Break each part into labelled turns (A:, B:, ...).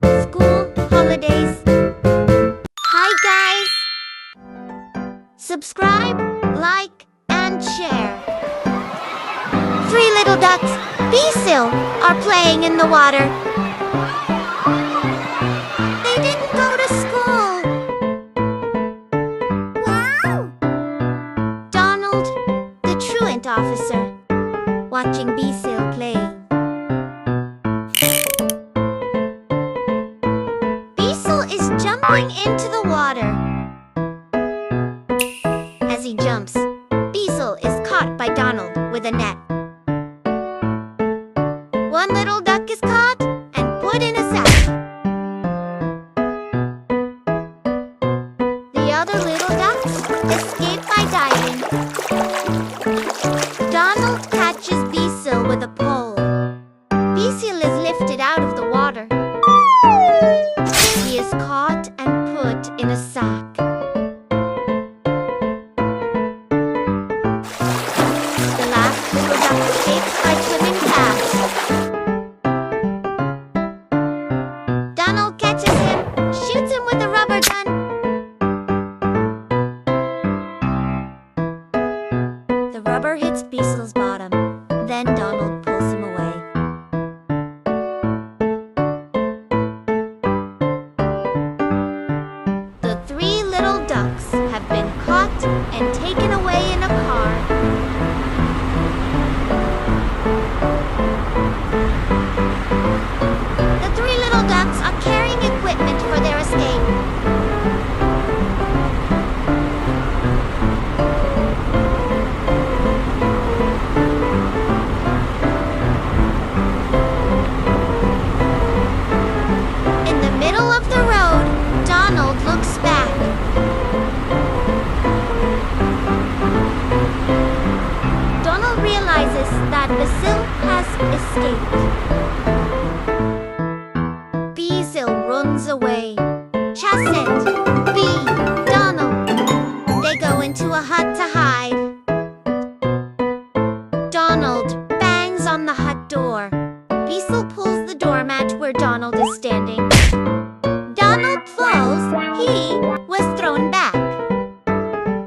A: School holidays. Hi guys! Subscribe, like, and share. Three little ducks, Basil, are playing in the water. They didn't go to school. Wow! Donald, the truant officer, watching Basil playing. Basil is jumping into the water. As he jumps, Basil is caught by Donald with a net. One little duck is caught and put in a sack. The other little ducks escape by diving. Donald catches Basil with a pole. Basil is lifted out of the water. He is caught and put in a sack. The last little duck escapes by swimming fast. Donald catches him, shoots him with a rubber gun. The rubber hits Basil's bottom. Then Donald pulls him away. The three little ducks have been caught and taken away in a car. The three little ducks are carrying equipment for their escape. In the middle of the road, Donald looks back. Donald realizes that Basil has escaped. Basil runs away. Chasset, Bee, Donald. They go into a hut to hide. Donald bangs on the hut door. Basil pulls the doormat where Donald is standing. Donald falls. He was thrown back.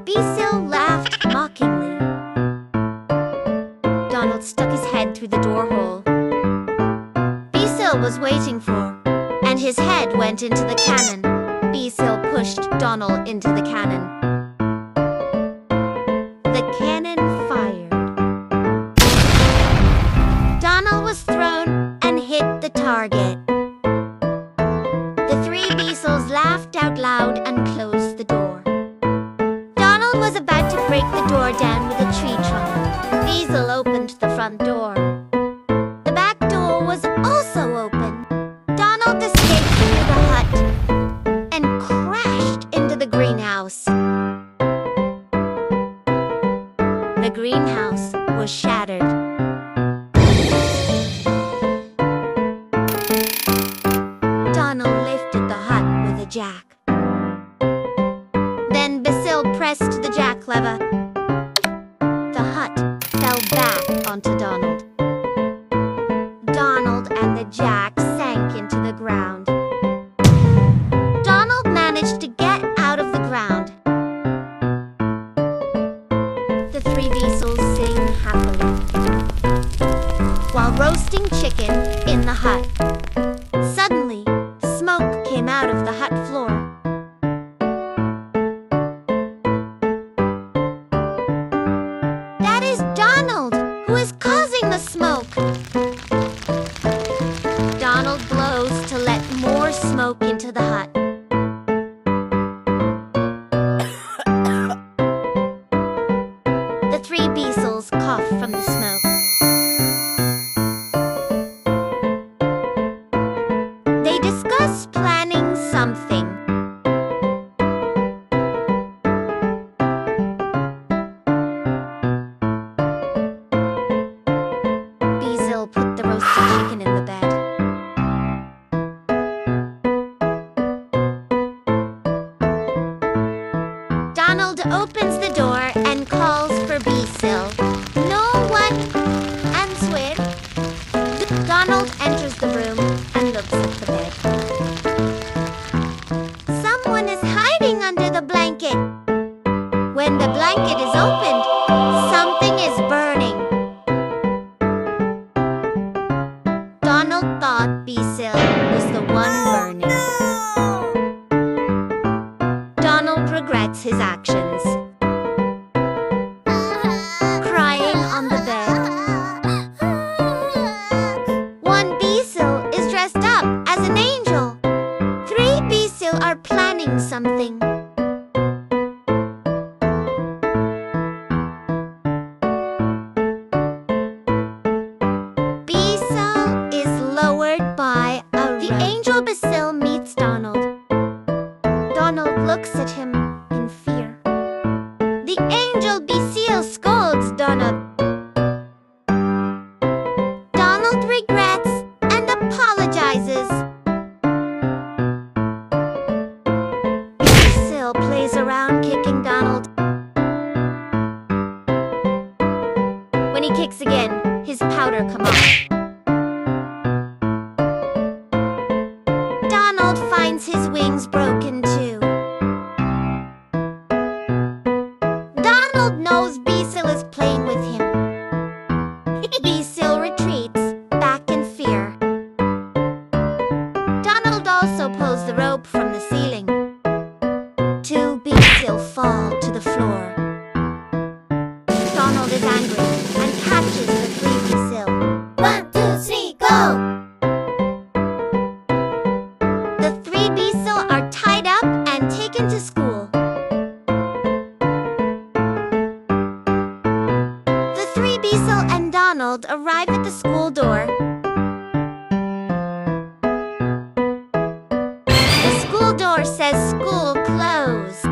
A: Basil laughed mockingly. Donald stuck his head through the door hole. Basil was waiting for, and his head went into the cannon. Basil pushed Donald into the cannon. The cannon fired. Donald was thrown and hit the target. The three Basils laughed out loud and closed the door. Donald was about to break the door down with a tree trunk. Basil opened the front door. The back door was also open. Donald escaped through the hut and crashed into the greenhouse. The greenhouse was shattered. Donald lifted the hut with a jack. Then Basil pressed the jack lever. The hut fell back onto Donald. Donald and the jack sank into the ground. Donald managed to get out of the ground. The three Basils sing happily while roasting chicken in the hut. Suddenly, smoke came out of the hut floor. That is Donald, who is causing the smoke. Donald blows to let more smoke into the hut. The three Basils cough from the smoke. They discuss planning something. Basil put the roasted chicken in the bed. Donald opens the door and calls for Basil. No one answered. Donald enters the room and looks at the bed. saying something. Basil is lowered by a rope. The angel Basil meets Donald. Donald looks at him in fear. The angel Basil scolds Donald. Donald regrets and apologizes. Basil plays around kicking Donald. When he kicks again, his powder comes off. Donald finds his wings broken too. Donald knows Basil is playing with him. Basil retreats, back in fear. Donald also pulls the rope from the ceiling. Two Basil fall to the floor. Donald is angry and catches the three Basil. 1, 2, 3, go! The three Basil are tied up and taken to school. The three Basil and Donald arrive at the school door. The school door says school closed.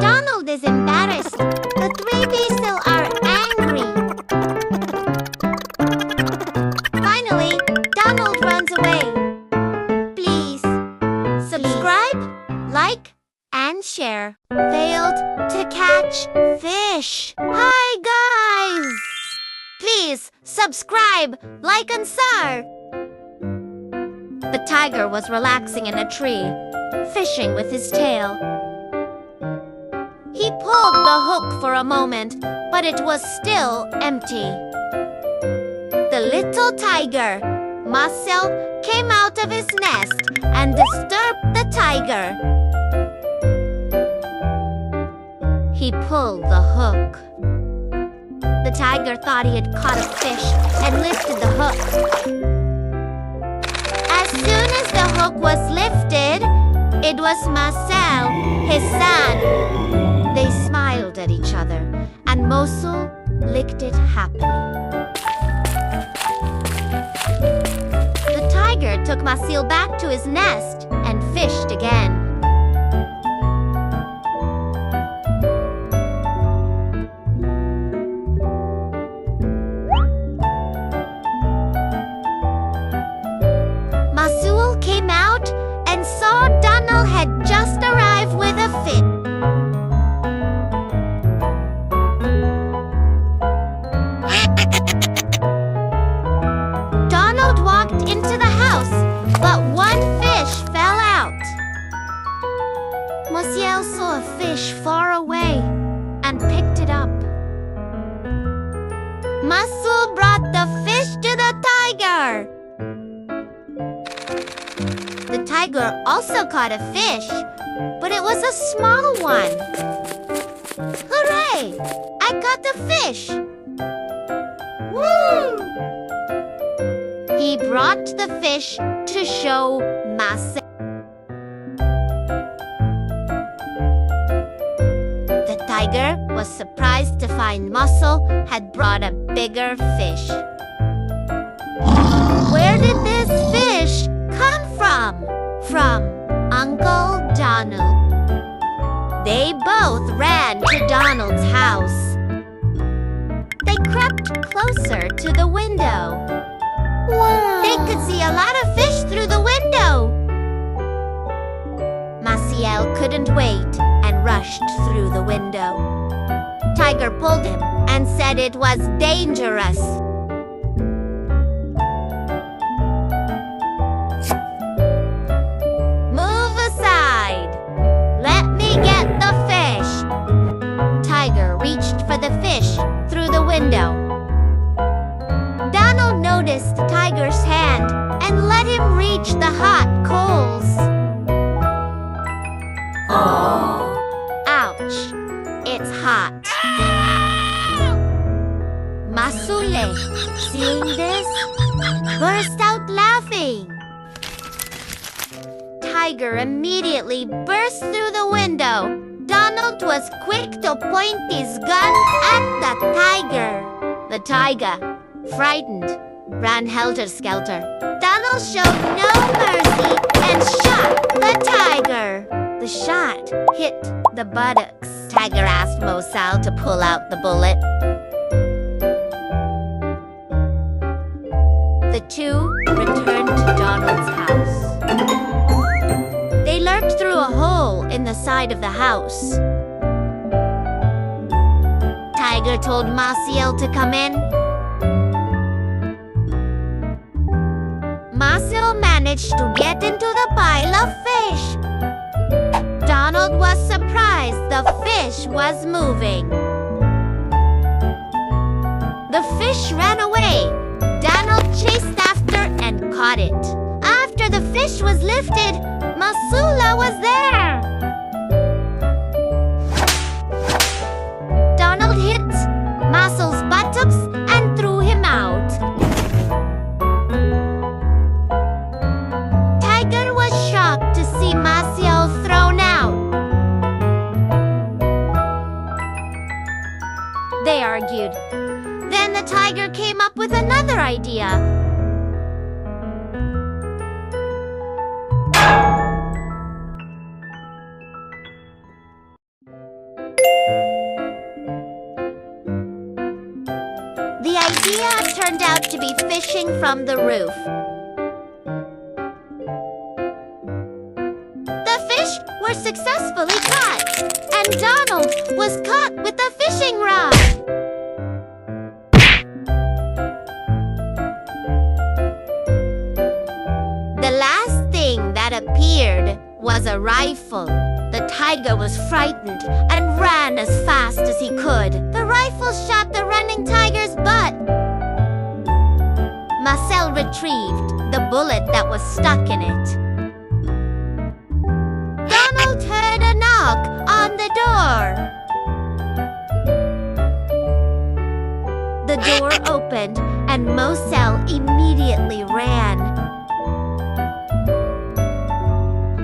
A: Donald is embarrassed. The three Basil are angry. Finally, Donald runs away. Please subscribe, like, and share. Failed to catch fish. Hi guys! Please subscribe, like, and share. The tiger was relaxing in a tree, fishing with his tail. He pulled the hook for a moment, but it was still empty. The little tiger, Marcel, came out of his nest and disturbed the tiger. He pulled the hook. The tiger thought he had caught a fish and lifted the hook. As soon as the hook was lifted, it was Marcel, his son. They smiled at each other, and Mosul licked it happily. The tiger took Marcel back to his nest and fished again. Marcel came out and saw Donald had just arrived with a fish. Donald walked into the house, but one fish fell out. Marcel saw a fish far away and picked it up. Marcel brought the fish to the tiger. The tiger also caught a fish, but it was a small one. Hooray! I got the fish! Woo! He brought the fish to show Marcel. The tiger was surprised to find Marcel had brought a bigger fish. Where did this fish come from? From Uncle Donald. They both ran to Donald's house. They crept closer to the window. Wow! They could see a lot of fish through the window. Marcel couldn't wait and rushed through the window. Tiger pulled him and said it was dangerous. Move aside. Let me get the fish. Tiger reached for the fish through the window. Donald noticed the tiger's hand and let him reach the hot coals. Oh! Ouch! It's hot. Masule, seeing this, burst out laughing. tiger immediately burst through the window. Donald was quick to point his gun at the tiger. The tiger, frightened, ran helter-skelter. Donald showed no mercy and shot the tiger. The shot hit the buttocks. Tiger asked Mosel to pull out the bullet. The two returned to Donald's house. They lurked through a hole in the side of the house. Tiger told Maciel to come in. Maciel managed to get into the pile of fish. Donald was surprised the fish was moving. The fish ran away. Donald chased after and caught it. After the fish was lifted, Masula was there. Donald hit Maciel's buttocks and threw him out. Tiger was shocked to see Maciel thrown out. They argued. Then the tiger came up with another idea. The idea turned out to be fishing from the roof. The fish were successfully caught, and Donald was caught with a fishing rod. The last thing that appeared was a rifle. The tiger was frightened and ran as fast as he could. The rifle shot the running tiger's butt. Maciel retrieved the bullet that was stuck in it. Donald heard a knock on the door. The door opened and Maciel immediately ran.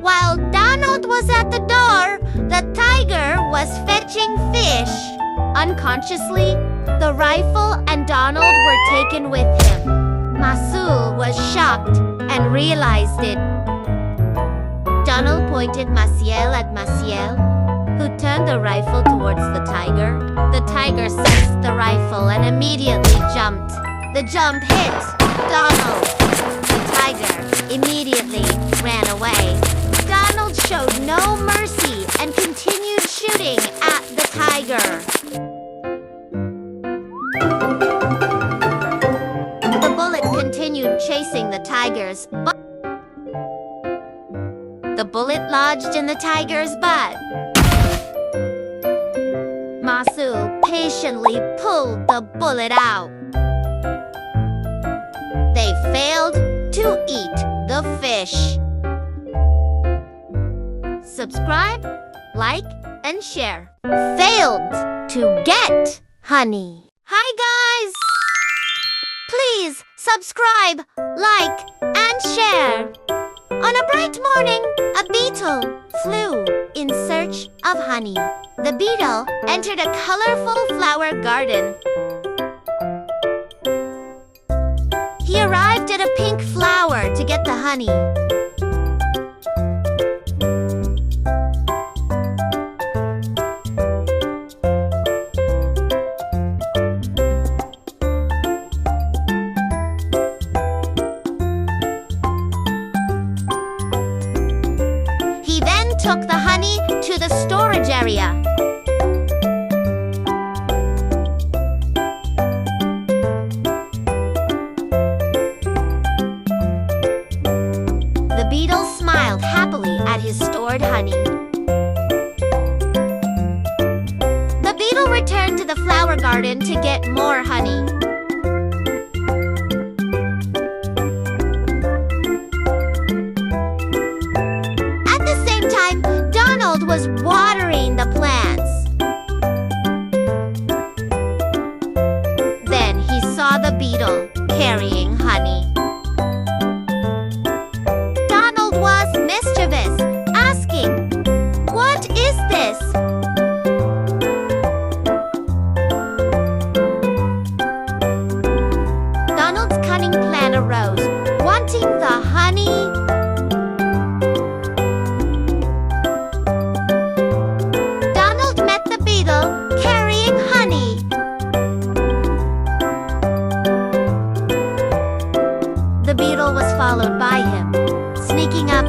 A: While Donald was at the door, the tiger was fetching fish. Unconsciously, the rifle and Donald were taken with him. Masul was shocked and realized it. Donald pointed Maciel at Maciel, who turned the rifle towards the tiger. The tiger seized the rifle and immediately jumped. The jump hit Donald. The tiger immediately ran away. Donald showed no mercy and continued shooting at the tiger. The bullet continued chasing the tiger's butt. The bullet lodged in the tiger's butt. Masul patiently pulled the bullet out. They failed to eat the fish. Subscribe, like, and share. Failed to get honey. Hi guys! Please subscribe, like, and share. On a bright morning, a beetle flew in search of honey. The beetle entered a colorful flower garden. He arrived at a pink flower to get the honey. He then took the honey to the storage area. The beetle smiled happily at his stored honey. The beetle returned to the flower garden to get more honey. Donald was watering the plants. Then he saw the beetle carrying honey. Donald was mischievous cunning plan arose. Wanting the honey, Donald met the beetle carrying honey. The beetle was followed by him, sneaking up.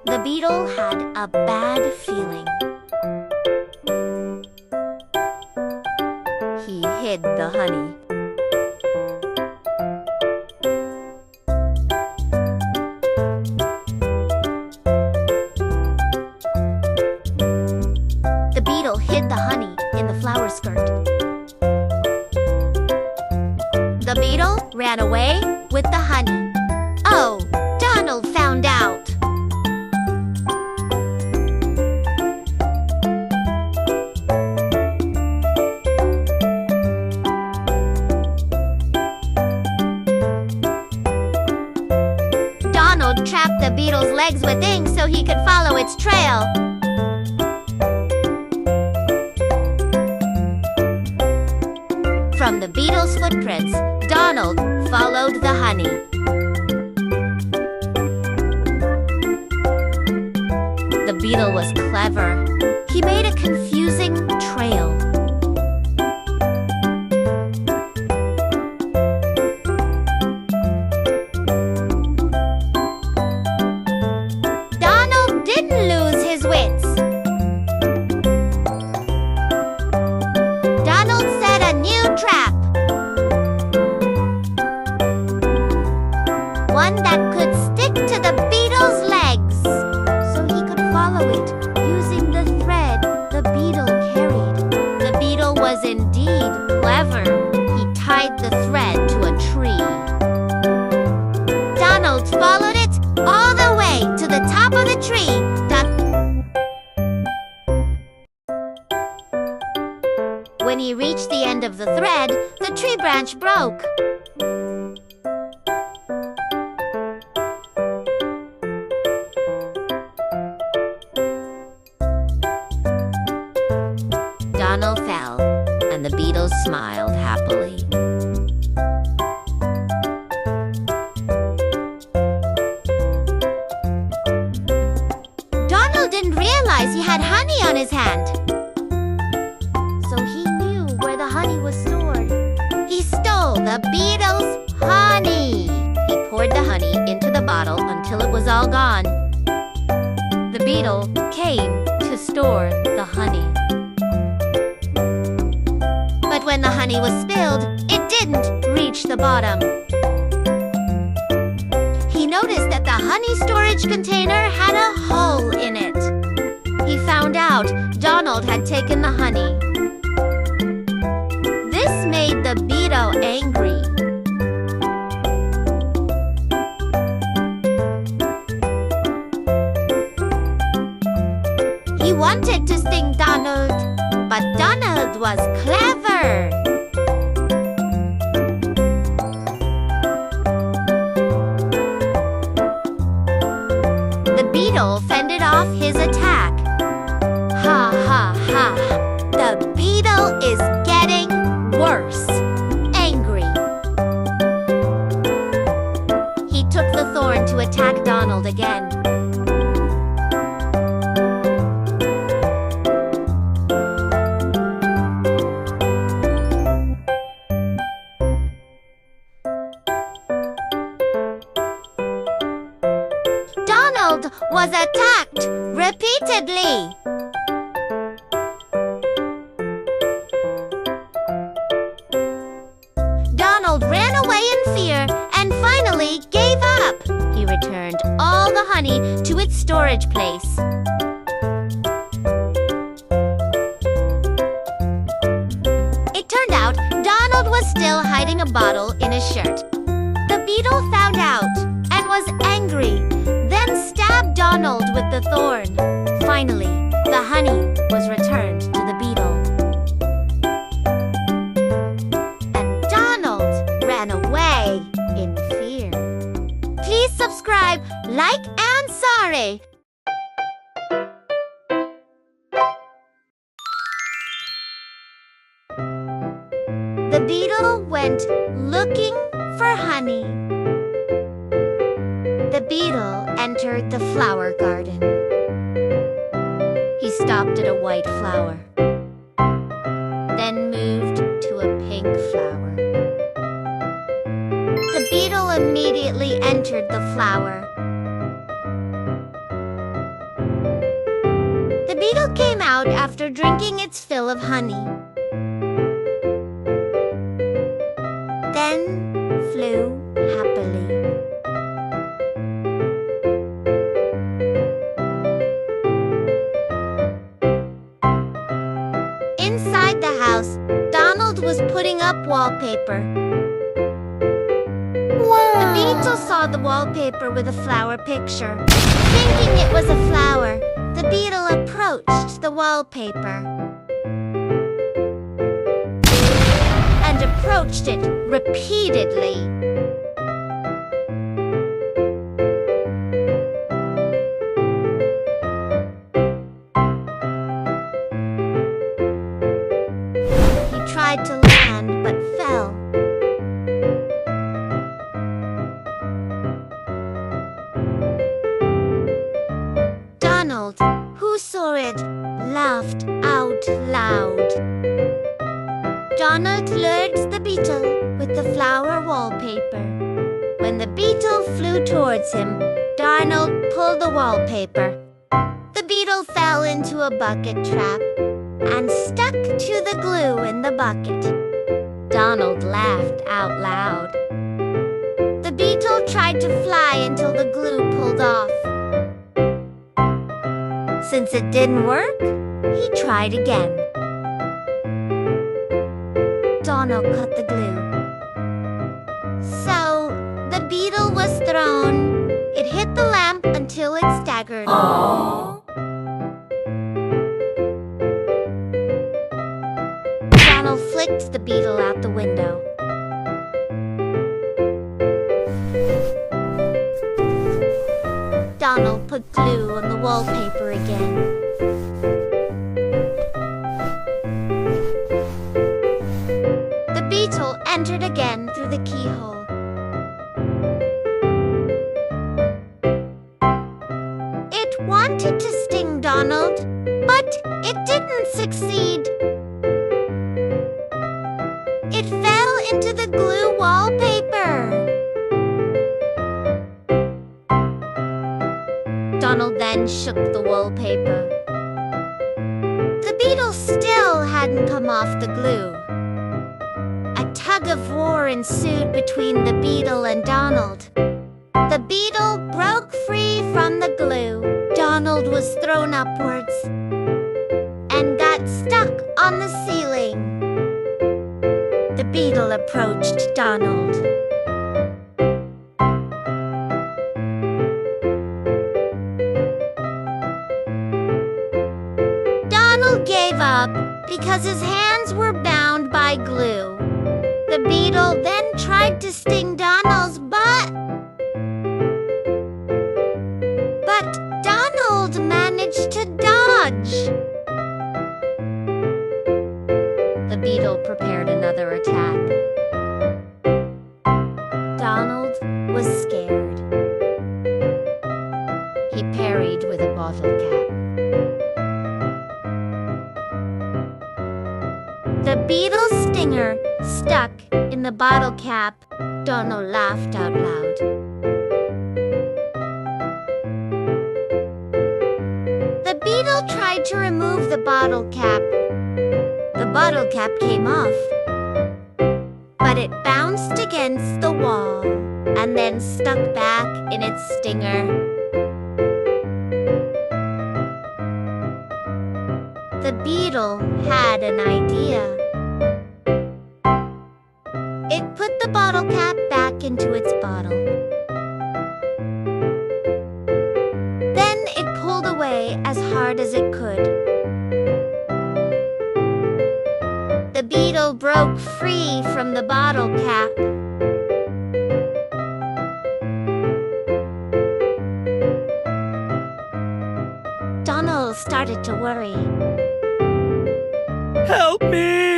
A: The beetle had a bad feeling. He hid the honey. The beetle hid the honey in the flower skirt. The beetle ran away with the honey. Oh, Donald found out. Donald trapped the beetle's legs with ink so he could follow its trail. From the beetle's footprints, Donald followed the honey. The beetle was clever. He made a confusing trail. Donald didn't lose his wits. Donald set a new trap. One that could stick to the beetle's legs, so he could follow it using the thread the beetle carried. The beetle was indeed clever. He tied the thread to a tree. Donald followed it all the way to the top of the tree. When he reached the end of the thread, the tree branch broke. Donald fell, and the beetle smiled happily. Donald didn't realize he had honey on his hand. So he knew where the honey was stored. He stole the beetle's honey. He poured the honey into the bottle until it was all gone. The beetle came to store the honey. But when the honey was spilled, it didn't reach the bottom. He noticed that the honey storage container had a hole in it. He found out Donald had taken the honey. This made the beetle angry. He wanted to sting Donald, but Donald was clever. The beetle fended off his attack. Ha ha ha! The beetle is getting worse. Angry. He took the thorn to attack Donald again. Donald was attacked repeatedly. Donald ran away in fear and finally gave up. He returned all the honey to its storage place. It turned out Donald was still hiding a bottle in his shirt. The beetle found out and was angry, then stabbed Donald with the thorn. Finally, the honey was returned to the beetle. And Donald ran away in fear. Please subscribe, like, and sorry. the beetle went looking for honey. The beetle entered the flower garden. He stopped at a white flower, then moved to a pink flower. The beetle immediately entered the flower. The beetle came out after drinking its fill of honey. Then flew happily. Inside the house, Donald was putting up wallpaper. The beetle saw the wallpaper with a flower picture. Thinking it was a flower, the beetle approached the wallpaper and approached it repeatedly. He tried to land but fell. Donald, who saw it, laughed out loud. Donald lured the beetle with the flower wallpaper. When the beetle flew towards him, Donald pulled the wallpaper. The beetle fell into a bucket trap and stuck to the glue in the bucket. Donald laughed out loud. The beetle tried to fly until the glue pulled off. Since it didn't work, he tried again. Donald cut the glue. So, the beetle was thrown. It hit the lamp until it staggered. Aww. Donald flicked the beetle out the window. Donald put glue on the wallpaper again. The beetle entered again through the keyhole. It wanted to sting Donald, but it didn't succeed. It fell into the glue wallpaper. Donald then shook the wallpaper. The beetle still hadn't come off the glue. A tug of war ensued between the beetle and Donald. The beetle broke free from the glue. Donald was thrown upwards and got stuck on the ceiling. The beetle approached Donald. Donald gave up because his hands were bound by glue. The beetle then tried to sting Donald's butt. But Donald managed to dodge. The beetle prepared another attack. Donald was scared. He parried with a bottle cap. The beetle's stinger stuck in the bottle cap. Donald laughed out loud. The beetle tried to remove the bottle cap. The bottle cap came off, but it bounced against the wall and then stuck back in its stinger. The beetle had an idea. It put the bottle cap back into its bottle. Then it pulled away as hard as it could. The beetle broke free from the bottle cap. Donald started to worry.
B: Help me!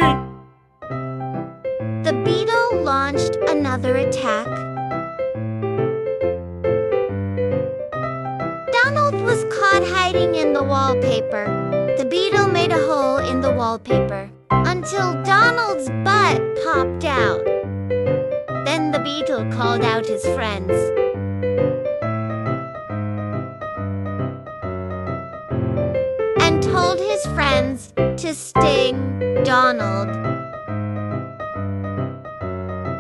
A: Donald's butt popped out. Then the beetle called out his friends. And told his friends to sting Donald.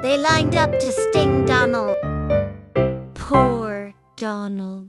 A: They lined up to sting Donald. Poor Donald.